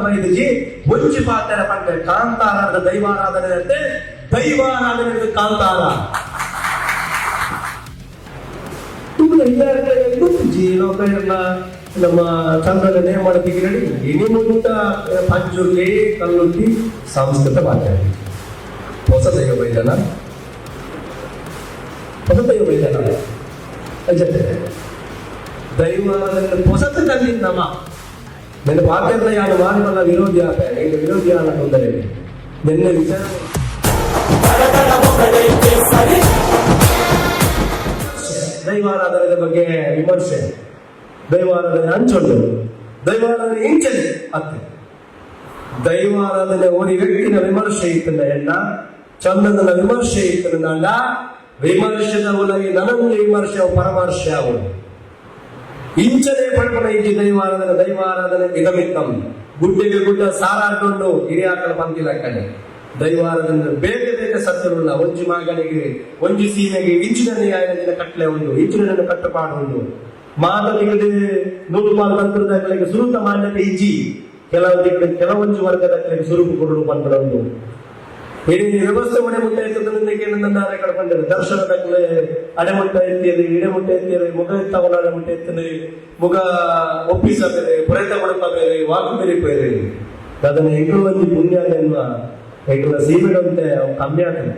ವೈದ್ಯಜಿ ಒಂಜಿ ಪಾತ್ರ ಪಂಡ ಕಾಂತಾರದ ದೈವಾರಾಧನೆ ಅಂತೆ ದೈವಾರಾಧನೆ ಕಾಂತಾರ ಗೊತ್ತಿಜಿ ಲೋಕ ನಮ್ಮ ಚಂದ್ರನ ನೇಮಡ ತೆಗಿರಡಿ ಇನಿ ಮುಂಟ ಪಂಜುರ್ಲಿ ಕಲ್ಲುಟ್ಟಿ ಸಂಸ್ಕೃತ ಮಾತಾಡಿ ಹೊಸ ದೈವ ವೈದ್ಯನ ಅಜತೆ ದೈವಾರಾಧನೆ ಹೊಸತು ಕಲ್ಲಿಂದ ನಮ್ಮ ನನ್ನ ವಾಕ್ಯದ ಯಾರು ಮಾನವನ ವಿರೋಧಿ ಆಗ್ತಾರೆ ಈಗ ವಿರೋಧಿ ಆದ ತೊಂದರೆ ನಿನ್ನೆ ವಿಚಾರ ದೈವಾರಾಧನೆ ಬಗ್ಗೆ ವಿಮರ್ಶೆ ದೈವಾರಾಧನೆ ಹಂಚೊಂಡು ದೈವಾರಾಧನೆ ಇಂಚನೆ ಅತ್ತೆ ದೈವಾರಾಧನೆ ಓದಿ ವ್ಯಕ್ತಿನ ವಿಮರ್ಶೆ ಇತ್ತಂದ ಎಣ್ಣ ಚಂದನ ವಿಮರ್ಶೆ ಇತ್ತಂದ ವಿಮರ್ಶದ ಒಳಗೆ ನನಗೆ ವಿಮರ್ಶೆ ಪರಮರ್ಶೆ ಅವರು ಇಂಚನೆ ಪಡ್ಕೊಂಡ ಇಂಚಿ ದೈವಾರಾಧನೆ ಇದಮಿತ್ತಂ ಗುಡ್ಡೆಗೆ ಗುಡ್ಡ ಸಾರಾಟೊಂಡು ಹಿರಿಯಾಕಲ ಬಂದಿಲ್ಲ ಕಡೆ ದೈವಾರಾಧನೆ ಬೇಗ ಸತ್ತರುಲ್ಲ ಒಂಜಿ ಮಗನಿಗೆ ಒಂಜಿ ಸೀಮೆಗೆ ಇಂಚಿನ ನ್ಯಾಯದ ಕಟ್ಲೆ ಉಂಟು ಇಂಚಿನ ಕಟ್ಟಪಾಡು ಉಂಟು ಮಾತನಿಗೆ 100 ರೂಪಾಯಿ ಬಂದಿರುವುದಕ್ಕೆ ಸುರುತ ಮಾನ್ಯತೆ ಇಜ್ಜಿ ಕೆಲವೊಂದು ವರ್ಗದ ಸುರುಪು ಕೊಡಲು ಬಂದು ಇಡೀ ವ್ಯವಸ್ಥೆ ಮನೆ ಮುಟ್ಟ ಎತ್ತದಕ್ಕೆ ಕಡ್ಕೊಂಡಿರು ದರ್ಶನದಕ್ಕೆ ಅಡೆಮುಟ್ಟ ಎತ್ತಿಯರು ಇಡೆಮುಟ್ಟ ಎತ್ತಿಯರು ಮುಖ ಎತ್ತವನ ಅಡೆಮುಟ್ಟ ಎತ್ತನೆ ಮುಖ ಒಪ್ಪಿಸಬೇರೆ ಪ್ರಯತ್ನ ಕೊಡಬೇರೆ ವಾಕು ಬೆರಿಪೇರೆ ಅದನ್ನ ಹೆಗ್ಳು ಒಂದು ಪುಣ್ಯ ಎನ್ನುವ ಹೆಗ್ಳ ಸೀಮೆಡಂತೆ ಕಮ್ಮಿ ಆಗ್ತದೆ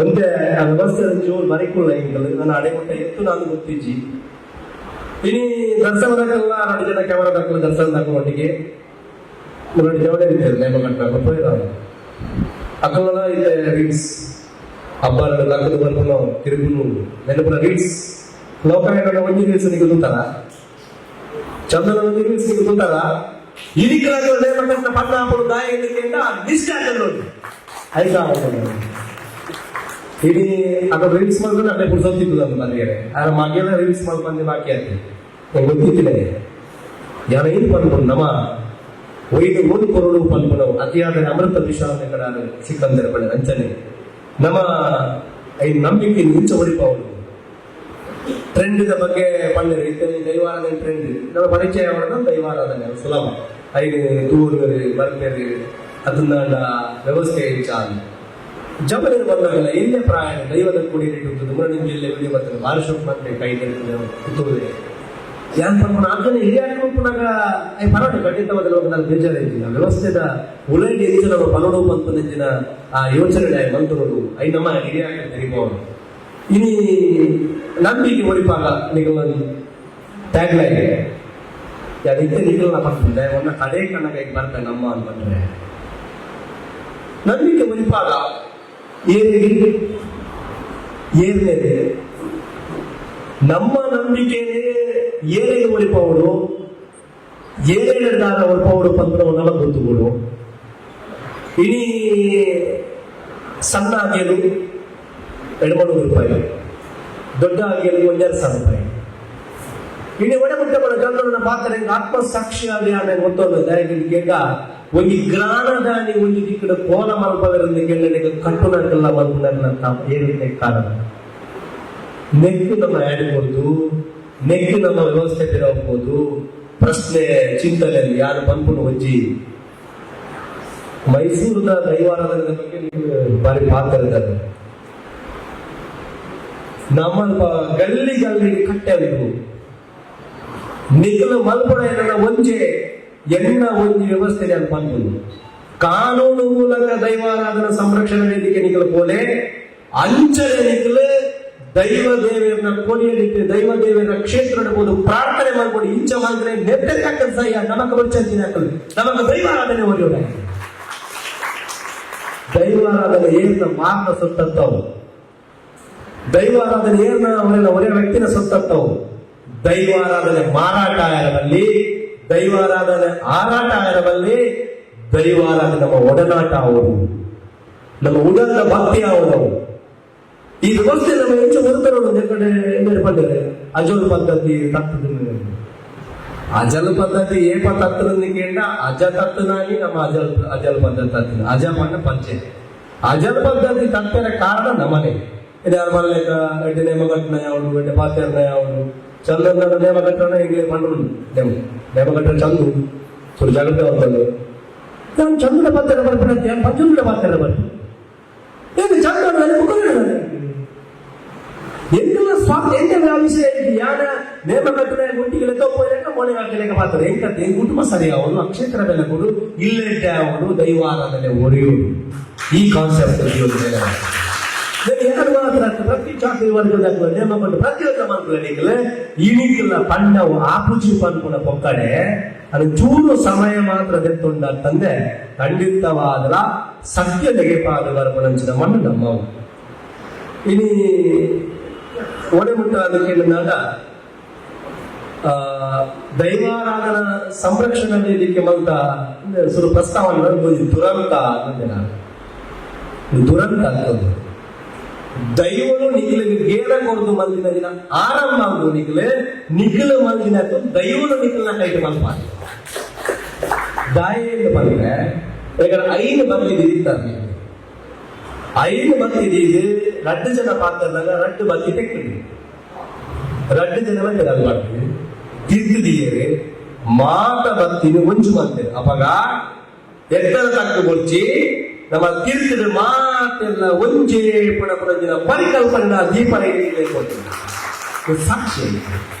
ಒಂದೇ ಆ ವ್ಯವಸ್ಥೆ ಚೂರು ಮರಿಕೊಳ್ಳ ಹಿಂಗಲ್ಲ ನನ್ನ ಅಡೆಮುಟ್ಟ ಎತ್ತು ನಾನು ಗೊತ್ತಿಜ್ಜಿ ಇನಿ ದರ್ಶನದಕ್ಕೆಲ್ಲ 2 ಜನ ಕ್ಯಾಮರಾ ದಾಖಲು ದರ್ಶನದಾಗ ಒಟ್ಟಿಗೆ 2 ಜವಡೆ ಇರ್ತೇವೆ ನೇಮ ಕಟ್ಟಬೇಕು ಅಕಲ್ಲ ಇದೆ ರೀಲ್ಸ್ ಹಬ್ಬ ದಾಖಲು ಬರ್ಕೊಂಡು ತಿರುಗುನು ನೆನಪುನ ರೀಲ್ಸ್ ಲೋಕಾಯಗಳ ಒಂಜಿ ರೀಲ್ಸ್ ನಿಗುತ್ತಾರ ಚಂದನ ಒಂಜಿ ರೀಲ್ಸ್ ನಿಗುತ್ತಾರ ಇರಿಕಲಾಗ ನೇಮಕಟ್ಟ ಪಣ್ಣ ಹಾಕೊಂಡು ದಾಯ ಎಲ್ಲಿಗೆ ಲಿಸ್ಟ್ ಹಾಕಲ್ ನೋಡಿ ಆಯ್ತಾ ಇಡೀ ಅದು ರೀಲ್ಸ್ ಮಾಡಿದ್ರೆ ಅಲ್ಲೇ ಪುಡ್ಸೋತಿದ್ದು ಅಂತ ನನಗೆ ಆದ್ರೆ ಮಗೆಲ್ಲ ರೀಲ್ಸ್ ಮಾಡ್ಕೊಂಡು ಬಾಕಿ ಆಗ್ತದೆ ಗೊತ್ತಿತ್ತಿಲ್ಲ ಯಾರು ಏನು ಬಂದ್ಕೊಂಡು ನಮ್ಮ ಒಯ್ದು 3 ಕೊರಡು ಪಲ್ಪನವು ಅತಿಯಾದ ಅಮೃತ ವಿಷಾದ ಕಡ ಸಿಕ್ಕಂದರ ಪಡೆ ಅಂಚನೆ ನಮ್ಮ ಈ ನಂಬಿಕೆ ನಿಂಚ ಹೊಡಿಪವರು ಟ್ರೆಂಡ್ ಬಗ್ಗೆ ಪಂಡ ದೈವಾರಾಧನೆ ಟ್ರೆಂಡ್ ನಮ್ಮ ಪರಿಚಯ ಅವರನ್ನ ದೈವಾರಾಧನೆ ಸುಲಭ ಐದು ದೂರ ಬರ್ಬೇರಿ ಅದನ್ನ ವ್ಯವಸ್ಥೆ ಚಾಲ ಜಬಲಿನ ಬಂದಾಗಲ್ಲ ಎಲ್ಲೇ ಪ್ರಾಯ ದೈವದ ಕೂಡಿ ನಿಂಟು ನಿಮ್ಮ ಜಿಲ್ಲೆ ವಿಡಿಯೋ ಬರ್ತದೆ ಬಾಲಶೋಕ್ ಮತ್ತೆ ಕೈ ಕುತ್ತುವುದೇ ಯಾನ್ ಪರ್ಮನ ಆದ್ರೆ ಹಿರಿಯಾಕ ಪುನಗ ಐ ಪರಟ ಖಂಡಿತವಾದ ನಾನು ಬೇಜಾರಿದ್ದಿಲ್ಲ ವ್ಯವಸ್ಥೆದ ಉಲೈಡಿ ಎನಿಸಿನ ನಮ್ಮ ಪನೋಡು ಬಂತು ನೆಂಜಿನ ಆ ಯೋಚನೆ ಬಂತು ಐ ನಮ್ಮ ಹಿರಿಯಾಕ ತೆರಿಬೋದು ಇನಿ ನಂಬಿಕೆ ಒರಿಪಾಗ ನಿಗಮನ್ ಟ್ಯಾಗ್ ಲೈನ್ ಯಾರಿದ್ದೆ ನಿಗಮನ ಪಡ್ತಿದ್ದೆ ಒನ್ನ ಕಡೆ ಕಣ್ಣಗೆ ಬರ್ತಾರೆ ನಮ್ಮ ಅಂತಂದ್ರೆ ನಂಬಿಕೆ ಒರಿಪಾಗ ಏನೇ ನಮ್ಮ ನಂಬಿಕೆನೇ ಏನೇನು ಒಲಿಪವರು ಏನೇನಿರ್ದಾಗ ಒಲಿಪವರು ಪಂತ್ರವನ್ನೆಲ್ಲ ಗೊತ್ತುಗಳು ಇನಿ ಸಣ್ಣ ಆಗಿಯಲು 200 ರೂಪಾಯಿ ದೊಡ್ಡ ಆಗಿಯಲು 1,200 ರೂಪಾಯಿ ಇನ್ನು ಒಡಮುಟ್ಟಗಳ ಗಂಧನ ಪಾತ್ರೆ ಆತ್ಮಸಾಕ್ಷಿಯಾಗಿ ಆಮೇಲೆ ಗೊತ್ತೋದು ದಯಗಿರಿಗ ಒಂದು ಜ್ಞಾನದಾನಿ ಒಂದು ದಿಕ್ಕಡ ಕೋಲ ಮಲ್ಪದರಿಂದ ಗೆಲ್ಲನಿಗೆ ಕಟ್ಟುನಕ್ಕೆಲ್ಲ ಮಲ್ಪನಂತ ಏನಿದೆ ಕಾರಣ ನೆಕ್ಕು ನಮ್ಮ ಆಡ್ಬೋದು ನೆಕ್ಕು ನಮ್ಮ ವ್ಯವಸ್ಥೆ ತಿರಬಹುದು ಪ್ರಶ್ನೆ ಚಿಂತನೆಯಲ್ಲಿ ಯಾರು ಬಂದ್ಬಿಟ್ಟು ಹೊಜ್ಜಿ ಮೈಸೂರಿನ ದೈವಾರಾಧನೆ ಬಗ್ಗೆ ನೀವು ಬಾರಿ ಮಾತಾಡಿದ್ದಾರೆ ನಮ್ಮ ಗಲ್ಲಿ ಕಟ್ಟೆವು ನಿಖಲು ಮಲ್ಪಡ ಒಂಜೆ ಎಣ್ಣ ಒಂಜಿ ವ್ಯವಸ್ಥೆ ನಾನು ಬಂದು ಕಾನೂನು ಮೂಲಕ ದೈವಾರಾಧನಾ ಸಂರಕ್ಷಣಾ ವೇದಿಕೆ ನಿಖಲು ಪೋಲೆ ಅಂಚನೆ ನಿಖಲು ದೈವ ದೇವರನ್ನ ಕೋಣಿಯಲ್ಲಿಟ್ಟು ದೈವ ದೇವರ ಕ್ಷೇತ್ರ ಪ್ರಾರ್ಥನೆ ಮಾಡ್ಕೊಂಡು ಇಂಚ ಮಾಡಿದ್ರೆ ನೆಟ್ಟಕ್ಕಾಗ್ತದೆ ಸಹ ನಮಗ ವರ್ಚಂತಿನ ಹಾಕಲು ನಮಗ ದೈವಾರಾಧನೆ ಒರೆಯೋಣ ದೈವಾರಾಧನೆ ಏನ ಮಾರ್ನ ಸೊತ್ತವು ದೈವಾರಾಧನೆ ಏನ ಅವರೆಲ್ಲ ಒರೆಯ ವ್ಯಕ್ತಿನ ಸೊತ್ತವು ದೈವಾರಾಧನೆ ಮಾರಾಟ ಆಗಿರಬಲ್ಲಿ ದೈವಾರಾಧನೆ ಆರಾಟ ಆಗಿರಬಲ್ಲಿ ದೈವಾರಾಧನೆ ನಮ್ಮ ಒಡನಾಟ ಅವರು ನಮ್ಮ ಉಡದ ಭಕ್ತಿ ಅವರು ಈ ವ್ಯವಸ್ಥೆ ನಮ್ಮ ಹೆಚ್ಚು ಹೊರತರೋದು ಕಡೆ ಬಂದಿದೆ ಅಜಲ್ ಪದ್ಧತಿ ತತ್ತದ ಅಜಲ್ ಪದ್ಧತಿ ಏಪ ತತ್ತರನ್ನು ಕೇಳ ಅಜ ತತ್ತನಾಗಿ ನಮ್ಮ ಅಜಲ್ ಪದ್ಧತಿ ಅಜ ಮಣ್ಣ ಪಂಚೆ ಅಜಲ್ ಪದ್ಧತಿ ತತ್ತರ ಕಾರಣ ನಮ್ಮನೆ ಇದು ಯಾರು ಮಲ್ಲೇಕ ಎಡ್ಡೆ ನೇಮಗಟ್ಟನ ಯಾವುದು ಎಡ್ಡೆ ಪಾತ್ಯಾರ್ನ ಯಾವುದು ಚಂದ್ರ ನೇಮಗಟ್ಟನ ಹಿಂಗೆ ಬಂದ್ರು ನೇಮಗಟ್ಟ ಚಂದು ಸ್ವಲ್ಪ ಜಾಗ್ರತೆ ಹೋಗ್ತದೆ. ನಾನು ಚಂದ್ರ ಪಾತ್ರ ಬರ್ತೀನಿ, ಪಂಚುಂಡ ಪಾತ್ರ ಬರ್ತೀನಿ. ಏನು ಚಂದ್ರ ಮುಖ ಎಂತೆಲ್ಲ ಸ್ವಾರ್ಥ ಎಂತೆಲ್ಲ ವಿಷಯ ಯಾನ ನೇಮ ಕಟ್ಟಲೆ ಗುಂಟಿಗೆ ತಪ್ಪೋದ್ರೆ ಮೊಳೆ ಹಾಕಲೆಕ್ಕ ಪಾತ್ರ ಎಂಕತ್ತೆ ಕುಟುಂಬ ಸರಿಯಾವುದು ಅಕ್ಷೇತ್ರ ಬೆಲೆ ಕೊಡು ಇಲ್ಲೇ ಅವನು ದೈವಾರಾಧನೆ ಒರೆಯುವುದು. ಈ ಕಾನ್ಸೆಪ್ಟ್ ಯಾರು ಮಾತ್ರ ಪ್ರತಿ ಚಾಕರಿ ವರ್ಗದ ನೇಮ ಕೊಟ್ಟು ಪ್ರತಿಯೊಂದು ಮಕ್ಕಳಿಗೆ ಈನಿಕ್ಕಿಲ್ಲ ಪಂಡವು ಆಪುಜಿ ಪನ್ಪುನ ಪೊಕ್ಕಡೆ ಅದು ಚೂರು ಸಮಯ ಮಾತ್ರ ದೆತ್ತುಂಡ ತಂದೆ ಖಂಡಿತವಾದ ಸತ್ಯ ನೆಗೆಪಾದ ಬರ್ಪನಂಚಿನ ಮಣ್ಣು ನಮ್ಮವು. ಇನಿ ಒಡೆ ಮುಟ್ಟ ಅದಕ್ಕೆ ಬಂದಾಗ ದೈವಾರಾಧನ ಸಂರಕ್ಷಣೆ ಇದಕ್ಕೆ ಮಂತ ಸುರು ಪ್ರಸ್ತಾವನೆ ದುರಂತ ಅಂದ್ರೆ ನಾನು ದುರಂತ ಆಗ್ತದೆ. ದೈವನು ನಿಖಿಲಿಗೆ ಗೇರ ಕೊಡ್ದು ಮಂದಿನ ದಿನ ಆರಂಭ ಆಗುದು ನಿಖಿಲು ಮಂದಿನ ದೈವನು ನಿಖಿಲ್ನ ಕೈಗೆ ಮಲ್ಪ ದಾಯ ಎಂದು ಬಂದ್ರೆ ಈಗ 5 ಬಂದಿದ್ದಾರೆ. 5 ಬಂದಿದೆ ಇದು 2 ಜನ ಪಾತ್ರದಾಗ 2 ಬಂದಿ ತೆಕ್ಕಿದೆ 2 ಜನ ಅದು ಮಾಡ್ತೀವಿ ತಿದ್ದಿದೀಯರೆ ಮಾತ ಬರ್ತೀನಿ ಒಂಚು ಮಾಡ್ತೇವೆ ಅವಾಗ ಎತ್ತರ ತಕ್ಕ ಮುಚ್ಚಿ ನಮ್ಮ ತಿರ್ತಿದ ಮಾತೆಲ್ಲ ಒಂಚೆ ಪುಣ ಪುನಂಜಿನ ಪರಿಕಲ್ಪನೆ ದೀಪನ ಕೊಡ್ತೀವಿ ಸಾಕ್ಷಿ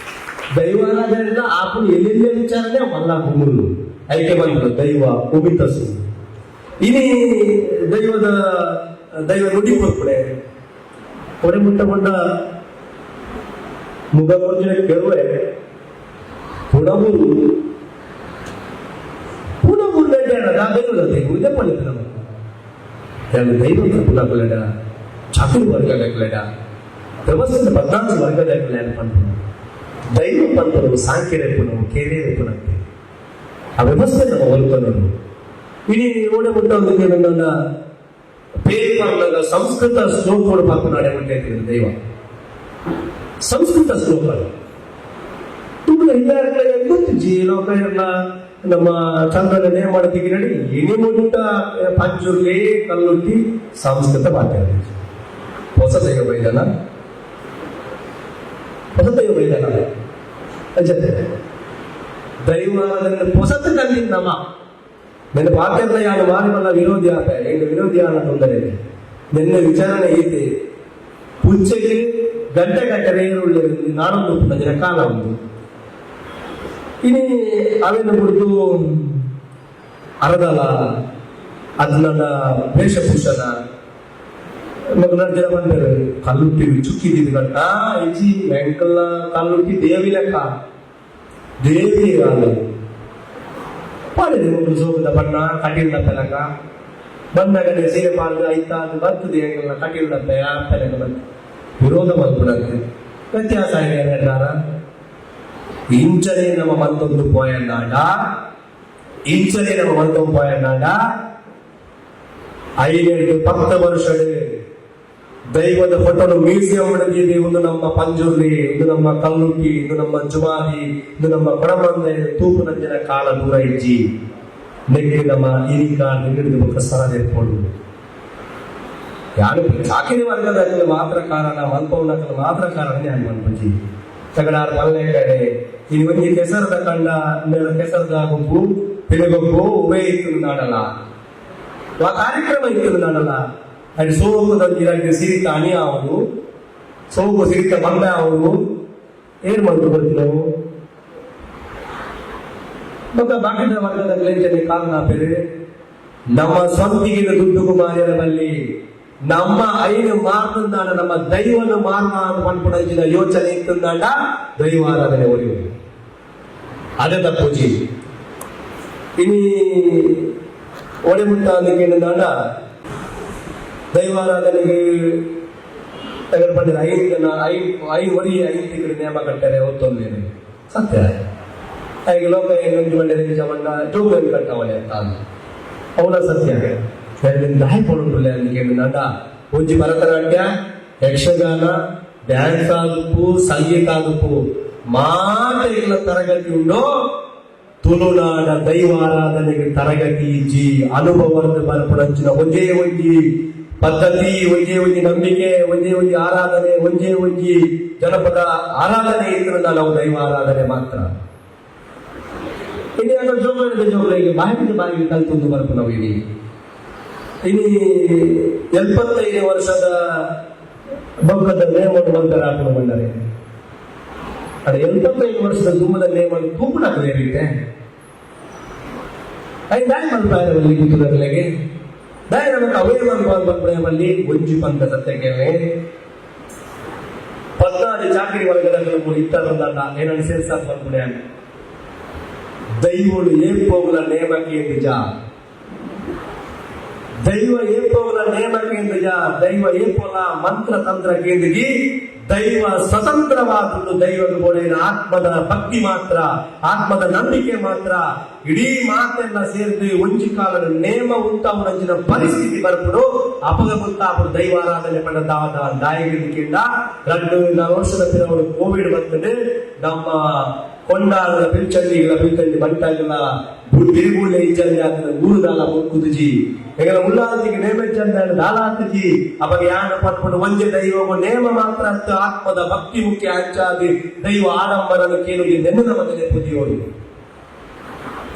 ದೈವಾರಾಧನೆಲ್ಲ ಆಪುನು ಎಲ್ಲೆಲ್ಲೇ ವಿಚಾರನೆ ಮಲ್ಲ ಗುಮ್ಮಲು ಐಕೆ ಬಂದ್ರು ದೈವ ಉಮಿತಸು ಇನಿ ದೈವ ನುಡಿ ಕೊಡ್ಬಿಡೆ ಕೊಡೆ ಮುಟ್ಟಕೊಂಡ ಮುಗ ಮುಂಚಿನ ಕೆರುವೆ ಪುಣಬೂರು ದೈವದ ಇದೇ ಪಂಡಿತ ನಮ್ಮ ದೈವ ಪುನಕಲೆಡ ಚಾತುರ್ ವರ್ಗದ ವ್ಯವಸ್ಥೆ 14 ವರ್ಗದ ಪಂಪು ದೈವ ಪಂಪರು ಸಾಂಖ್ಯರೇ ಪುನವು ಕೇರೇ ಪುನಕ್ಕೆ ಆ ವ್ಯವಸ್ಥೆ ನಮ್ಮ ಹೊರತನರು ಇಡೀ ಓಡೆ ಮುಟ್ಟೋದಕ್ಕೆ ನನ್ನ ಪೇಪರ್ನಾಗ ಸಂಸ್ಕೃತ ಶ್ಲೋಕಗಳು ಪಾಪನಾಡೆ ಮುಟ್ಟೈತಿದ್ರು ದೈವ ಸಂಸ್ಕೃತ ಶ್ಲೋಕಗಳು ತುಂಬ ಹಿಂದಾರಿಗೆ ಗೊತ್ತಿಜ್ಜಿ ಲೋಕ ಎಲ್ಲ ನಮ್ಮ ಚಂದ್ರನ ನೇಮ ಮಾಡೋದಿಗೆ ನಡಿ ಏನೇ ಮುಟ್ಟ ಪಂಚುರ್ಲಿ ಕಲ್ಲುಟ್ಟಿ ಸಂಸ್ಕೃತ ಪಾಠ ಹೊಸ ದೈವ ಬೈದನ ಅಜ್ಜತೆ ದೈವಾರಾಧನೆ ಹೊಸತು ಕಲ್ಲಿಂದ ನಮ್ಮ ನನ್ನ ಪಾತ್ರದ ಯಾರು ಮಾರಿಮಲ್ಲ ವಿರೋಧಿ ಆತ ಹೆಂಗ ವಿರೋಧಿ ಆನ ತೊಂದರೆ ನಿನ್ನೆ ವಿಚಾರಣೆ ಐತಿ ಪುಚ್ಚೆಗೆ ಗಂಟೆ ರೇರುಳ್ಳಿ ನಾನೊಂದು ಜನ ಕಾಲ ಒಂದು ಇನಿ ಅವೇನು ಬಿಡ್ದು ಅರದಲ ಅದು ನನ್ನ ವೇಷಭೂಷಣ ಮಗನ ಜನ ಬಂದರು ಕಲ್ಲುಟ್ಟಿ ಚುಕ್ಕಿದ್ದು ಗಂಟ ಇಜಿ ವೆಂಕಲ್ಲ ಕಲ್ಲುಟ್ಟಿ ದೇವಿ ಲೆಕ್ಕ ದೇವಿ ಕಾಲು ಪಾಡಿದೆ ಒಂದು ಸೋಗದ ಬಣ್ಣ ಕಟಿಲ್ದ ಪೆಲಕ ಬಂದಾಗ ಸೀರೆ ಪಾಲ್ದು ಆಯ್ತಾ ಅದು ಬರ್ತದೆ ಹೆಂಗಲ್ಲ ಕಟಿಲ್ದ ಪೆಲಕ ಬಂತು ವಿರೋಧ ಬಂದ್ಬಿಡತ್ತೆ ವ್ಯತ್ಯಾಸ ಹೇಳ್ತಾರ ಇಂಚನೆ ನಮ್ಮ ಮತ್ತೊಂದು ಪೋಯನ್ನಾಡ ಇಂಚನೆ ನಮ್ಮ ಮತ್ತೊಂದು ಪೋಯನ್ನಾಡ 5-10 ವರ್ಷ ದೈವದ ಫೋಟೋನು ಮ್ಯೂಸಿಯಂ ನಡೆದಿದೆ. ಒಂದು ನಮ್ಮ ಪಂಜುರ್ಲಿ, ಇದು ನಮ್ಮ ಕಲ್ಲುಟ್ಟಿ, ಇದು ನಮ್ಮ ಜುಮಾಲಿ, ಇದು ನಮ್ಮ ಕೊಡಮಂದೆ ತೂಪು ನಂಜನ ಕಾಲ ದೂರ ಇಜ್ಜಿ ನೆಗ್ಗಿ ನಮ್ಮ ಹಿರಿಕ ನೆಗಡಿದ ಮುಖ ಸ್ಥಳ ನೆಟ್ಕೊಂಡು ಯಾರು ಚಾಕಿರಿ ವರ್ಗದ ಮಾತ್ರ ಕಾರಣ ಮಲ್ಪವನಕಲು ಮಾತ್ರ ಕಾರಣ ನಾನು ಮನ್ಪಂಜಿ ತಗಡಾರ ಮಲ್ಲೆ ಕಡೆ ಇಲ್ಲಿ ಒಂದು ಕೆಸರದ ಕಂಡ ಕೆಸರದ ಗುಂಪು ಬೆಳೆಗೊಬ್ಬು ಉವೇ ಇತ್ತು ನಾಡಲ್ಲ ಆ ಕಾರ್ಯಕ್ರಮ ಇತ್ತು ನಾಡಲ್ಲ అది ಸೋಗದಲ್ಲಿ ಸಿರಿತ ಅಣಿ ಅವರು ಸೋಗು ಸಿರಿತ ಬಂದ ಅವರು ಏನ್ ಮಾಡ್ಕೊಂಡು ನಾವು ಮಗ ಬಾಕಿದ ವರ್ಗದ ಕ್ಲೇಂಜನೆ ಕಾರಣ ಬೇರೆ ನಮ್ಮ ಸ್ವಂತಿಗಿನ ದುಡ್ಡು ಕುಮಾರ್ಯರ ಬಲ್ಲಿ ನಮ್ಮ ಐನು ಮಾರ್ತಂದಾಡ ನಮ್ಮ ದೈವನ ಮಾರ್ಮ ಅನ್ಕೊಂಡ ಯೋಚನೆ ಇತ್ತಂದಾಡ ದೈವಾರಾಧನೆ ಒರೆಯುವುದು ಅದೇ ತಪ್ಪುಜಿ ಇನಿ ಒಡೆ ಮುಟ್ಟ ಅದಕ್ಕೆ ಏನಂದಾಡ ದೈವಾರಾಧನೆಗೆ ತೆಗೆದುಕೊಂಡಿರ 5 ತಿಂಗಳು ನೇಮ ಕಟ್ಟರೆ ಒತ್ತೊಂದೇನೆ ಸತ್ಯ ಹಾಗೆ ಲೋಕ ಏನು ಮಂಡ್ಯ ನಿಜವನ್ನ ಟೋಕನ್ ಕಟ್ಟವಳೆ ಅಂತ ಅವನ ಸತ್ಯ ದಾಯಿ ಪಡುತ್ತಿಲ್ಲ ಅದಕ್ಕೆ ಏನಂದಾಡ ಒಂಜಿ ಭರತನಾಟ್ಯ ಯಕ್ಷಗಾನ ಡ್ಯಾನ್ಸ್ ಆದುಪ್ಪು ಸಂಗೀತ ಆದುಪ್ಪು ಮಾತೆಗಳ ತರಗತಿ ಉಂಡೋ ತುಳುನಾಡ ದೈವಾರಾಧನೆಗೆ ತರಗತಿ ಇಜ್ಜಿ ಅನುಭವದ ಬರ್ಪಡಂಚಿನ ಒಂದೇ ಒಂಜಿ ಪದ್ಧತಿ ಒಂದೇ ಒಂಜಿ ನಂಬಿಕೆ ಒಂದೇ ಒಂಜಿ ಆರಾಧನೆ ಒಂದೇ ಒಂಜಿ ಜನಪದ ಆರಾಧನೆ ಇದ್ರಿಂದ ನಾವು ದೈವ ಆರಾಧನೆ ಮಾತ್ರ ಇನ್ನು ಯಾರೋ ಜೋಗಳಿಗೆ ಬಾಯಿಗೆ ಕಲ್ತೊಂದು ಬರ್ತು ನಾವು ಇಡೀ ಇನಿ 75 ವರ್ಷದ ಬೊಕ್ಕದ ನೇಮನ್ನು ಬಂದರೆ ಹಾಕೊಂಡು ಬಂದರೆ ಅದು 75 ವರ್ಷದ ದುಮ್ಮದ ನೇಮನ್ನು ತೂಪುಡಾಕಲೇ ರೀತೆ ಐದು ದಾಯಿ ಮಲ್ಪಾಯರಲ್ಲಿ ಕೂತುದಗಳಿಗೆ ದಾಯಿ ನಮಗೆ ಅವೇ ಬಂದ್ಬಿಡೇಮಲ್ಲಿ ಒಂಜಿ ಪಂತ ಸತ್ಯಕ್ಕೆ 14 ಚಾಕರಿ ಒಳಗಡೆ ಇತ್ತರಂದ ಏನನ್ನು ಸೇರ್ಸಾಕ್ ಬಂದ್ಬಿಡೆ ದೈವಳು ಏಪೋಗುಲ ನೇಮಕ್ಕೆ ನಿಜ ದೈವ ಏಪೋಲ ನೇಮಕ್ಕೆ ನಿಜ ದೈವ ಏಪೋಲ ಮಂತ್ರ ತಂತ್ರ ಕೇಂದ್ರಿಗೆ ದೈವ ಸ್ವತಂತ್ರವಾದದ್ದು ದೈವದ ಗೋಡೆಯ ಆತ್ಮದ ಭಕ್ತಿ ಮಾತ್ರ ಆತ್ಮದ ನಂಬಿಕೆ ಮಾತ್ರ ಇಡೀ ಮಾತೆಲ್ಲ ಸೇರಿದು ಒಂಜಿ ಕಾಲದ ನೇಮ ಉಂಟಾವನಂಚಿನ ಪರಿಸ್ಥಿತಿ ಬರ್ಬಿಡು ಅಪಗ ಮುಂತಾಪಡು ದೈವಾರಾಧನೆ ಪಡೆದಾದ ದಾಯಿಗಳಿಕೆಂಡ 2 ವರ್ಷದ ಪಿರವರು ಕೋವಿಡ್ ಬರ್ತದೆ ನಮ್ಮ ಕೊಂಡಾಗಳ ಪಿಲ್ಚಂಡಿಗಳ ಪಿಲ್ಚಂಡಿ ಬಂಟಾಗಲ ಬಿರುಗುಳ್ಳೆ ಇಜ್ಜಲ್ಲಿ ಆತನ 3 ದಾಲ ಮುಕ್ಕುದುಜಿ ಎಗಲ ಉಲ್ಲಾದಿಗೆ ನೇಮಜ್ಜಂದ ದಾಲಾತಜಿ ಅವಾಗ ಯಾನ ಪಟ್ಪಡು ಒಂಜೆ ದೈವ ನೇಮ ಮಾತ್ರ ಅಂತ ಆತ್ಮದ ಭಕ್ತಿ ಮುಖ್ಯ ಅಂಚಾದಿ ದೈವ ಆಡಂಬರನ ಕೇಳುಗೆ ನೆನ್ನದ ಮಗನೆ ಪುದಿಯೋಡು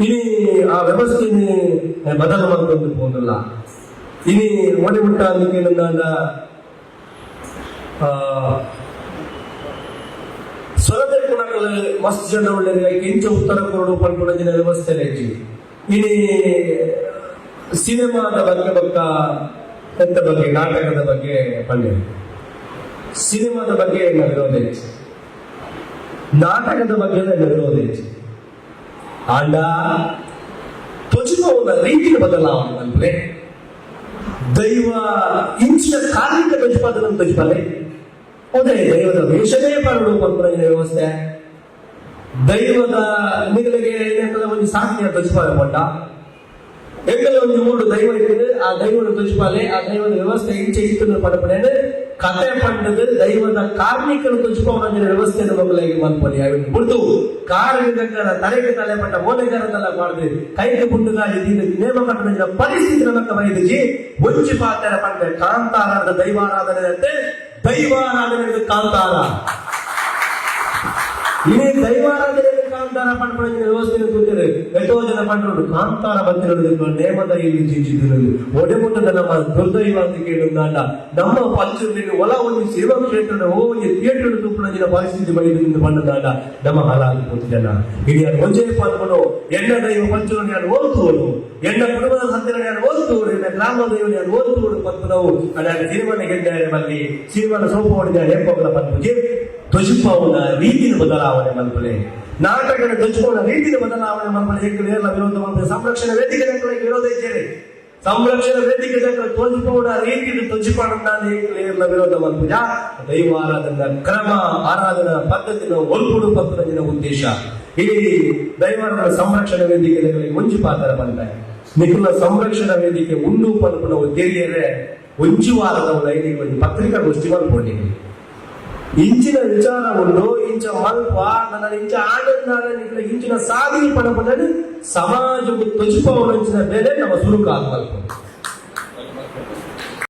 ಇನಿ ಆ ವ್ಯವಸ್ಥೆని ಬದಲು ಮಾಡ್ಕೊಂಡು ಹೋಗಲ್ಲ ಇನಿ ಒಡೆ ಮುಟ್ಟ ಅದಕ್ಕೆ ನನ್ನ ಸ್ವರದ ಗುಣಗಳ ಮಸ್ತ್ ಜನ ಒಳ್ಳೆಯ ಕೆಂಚ ಉತ್ತರ ಕೊರಡು ಪಂಡುಜಿನ ವ್ಯವಸ್ಥೆ ಹೆಚ್ಚಿ ಇನಿ ಸಿನಿಮಾದ ಬಗ್ಗೆ ಎಂತ ಬಗ್ಗೆ ನಾಟಕದ ಬಗ್ಗೆ ಪಂಡೆ ಸಿನಿಮಾದ ಬಗ್ಗೆ ಎಲ್ಲ ವಿರೋಧ ಹೆಚ್ಚು ನಾಟಕದ ಬಗ್ಗೆ ಎಲ್ಲ ವಿರೋಧ ಹೆಚ್ಚು ಆಂಡ ತೊಚಿನ ರೀತಿಯ ಬದಲಾವಣೆ ಅಂದ್ರೆ ದೈವ ಇಂಚಿನ ಕಾರ್ಮಿಕ ಪ್ರತಿಪಾದನೆ ತೊಚಿಪಾಲೆ ಹೌದೇ ದೈವದ ವೇಷವೇ ಪರಡು ಪಂಪುರಜಿನ ವ್ಯವಸ್ಥೆ ದೈವದ ನಿಗಲಿಗೆ ಏನಂತದ ಒಂದು ಸಾಧ್ಯ ತೊಚಿಪಾಲೆ ಪಟ್ಟ ಎಂಗಲ ಒಂದು 3 ದೈವ ಇಟ್ಟಿದೆ ಆ ದೈವದ ತೊಚಿಪಾಲೆ ಆ ದೈವದ ವ್ಯವಸ್ಥೆ ಇಂಚೆ ಇಟ್ಟು ಪಡಪಡೇನೆ ಕತೆ ಪಂಡದು ದೈವದ ಕಾರ್ಮಿಕರು ತೊಚಿಪವನ ವ್ಯವಸ್ಥೆಯನ್ನು ಮಕ್ಕಳಿಗೆ ಮಲ್ಪಡಿ ಅವಿನ ಬಿಡ್ತು ಕಾರ್ಮಿಕರ ತಲೆಗೆ ತಲೆ ಪಟ್ಟ ಮೋಲೆಗಾರದೆಲ್ಲ ಮಾಡಿದೆ ಕೈಗೆ ಪುಟ್ಟುಗಾಲಿ ನೇಮ ಕಟ್ಟಡ ಪರಿಸ್ಥಿತಿ ನಮಕ್ಕ ಬೈದಿಜಿ ಒಂಚಿ ಪಾತ್ರ ಪಂಡ ಕಾಂತಾರದ ದೈವಾರಾಧನೆ ಅಂತೆ ದೈವಾರಾಧನೆ ಕಾಂತಾರ ಇನಿ ದೈವಾರಾಧನೆ ಕಾಂತಾರ ಪಂಡ ವ್ಯವಸ್ಥೆ ಕೂತಿದೆ ಎಷ್ಟೋ ಜನ ಪಂಡು ಕಾಂತಾರ ಬಂದಿರೋದು ನೇಮದ ಇಲ್ಲಿ ಜಿಂಚಿದ್ರು ಒಡೆ ಮುಟ್ಟದ ನಮ್ಮ ದುರ್ದೈವ ಅಂತ ಕೇಳಿದಾಗ ನಮ್ಮ ಪಂಚದಲ್ಲಿ ಒಲ ಒಂದು ಸೇವಾ ಕ್ಷೇತ್ರದ ಹೋಗಿ ಥಿಯೇಟರ್ ತೂಪುಣಜಿನ ಪರಿಸ್ಥಿತಿ ಬೈದಿಂದ ಬಂದದಾಗ ನಮ್ಮ ಹಾಲಾಗಿ ಕೂತಿದ್ದಲ್ಲ ಇಡೀ ಒಂಜೇ ಪಾಲ್ಕೊಂಡು ಎಣ್ಣ ದೈವ ಪಂಚರು ನಾನು ಓದ್ತುವರು ಎಣ್ಣ ಕುಟುಂಬದ ಹತ್ತಿರ ನಾನು ಓದ್ತುವರು ಎಣ್ಣ ಗ್ರಾಮ ದೈವ ನಾನು ಓದ್ತುವರು ಮತ್ತು ನಾವು ಅದ ಸಿನಿಮಾನ ಗೆದ್ದರೆ ಬಲ್ಲಿ ಸಿನಿಮಾನ ಸೋಪು ಹೊಡೆದ ಹೆಪ್ಪಗಳ ಪಂಪುಜಿ ಧ್ವಜಿಪವನ ರೀತಿಯ ಬದಲಾವಣೆ ಮಲ್ಪಲೆ ನಾಟಕದ ಧ್ವಜಿಪವನ ರೀತಿಯ ಬದಲಾವಣೆ ಮಲ್ಪಲೆ ಎಲ್ಲ ವಿರೋಧ ಮಲ್ಪಲೆ ಸಂರಕ್ಷಣಾ ವೇದಿಕೆ ವಿರೋಧ ಇದ್ದೇನೆ ಸಂರಕ್ಷಣಾ ವೇದಿಕೆ ಧ್ವಜಿಪವನ ರೀತಿಯ ಧ್ವಜಿಪವನ ವಿರೋಧ ಮಲ್ಪುಜ ದೈವ ಆರಾಧನಾ ಕ್ರಮ ಆರಾಧನಾ ಪದ್ಧತಿನ ಒಲ್ಪುಡು ಪಂಪುನ ಉದ್ದೇಶ ಈ ದೈವಾರಾಧನಾ ಸಂರಕ್ಷಣಾ ವೇದಿಕೆಗಳಿಗೆ ಮುಂಚಿ ಪಾತ್ರ ಬಂದ ನಿಖಿಲ ಸಂರಕ್ಷಣಾ ವೇದಿಕೆ ಉಂಡು ಪಂಪುನ ತೆರಿಯರೆ ಒಂಚು ವಾರದವಳ ಒಂದು ಪತ್ರಿಕಾಗೋಷ್ಠಿ ಮಲ್ಕೊಂಡಿದೆ ಇಂಚಿನ ವಿಚಾರ ಉಂಡು ಇಂಚ ಮಲ್ಪ ನನ್ನ ಇಂಚ ಆನಂದ ಇಂಚಿನ ಸಾಧನೆ ಪಡಪಡಲು ಸಮಾಜಕ್ಕೂ ತೊಚಿಪವನಿಂಚಿನ ಬೆಲೆ ನಮ್ಮ ಸುರುಕಾಗ ಮಲ್ಪ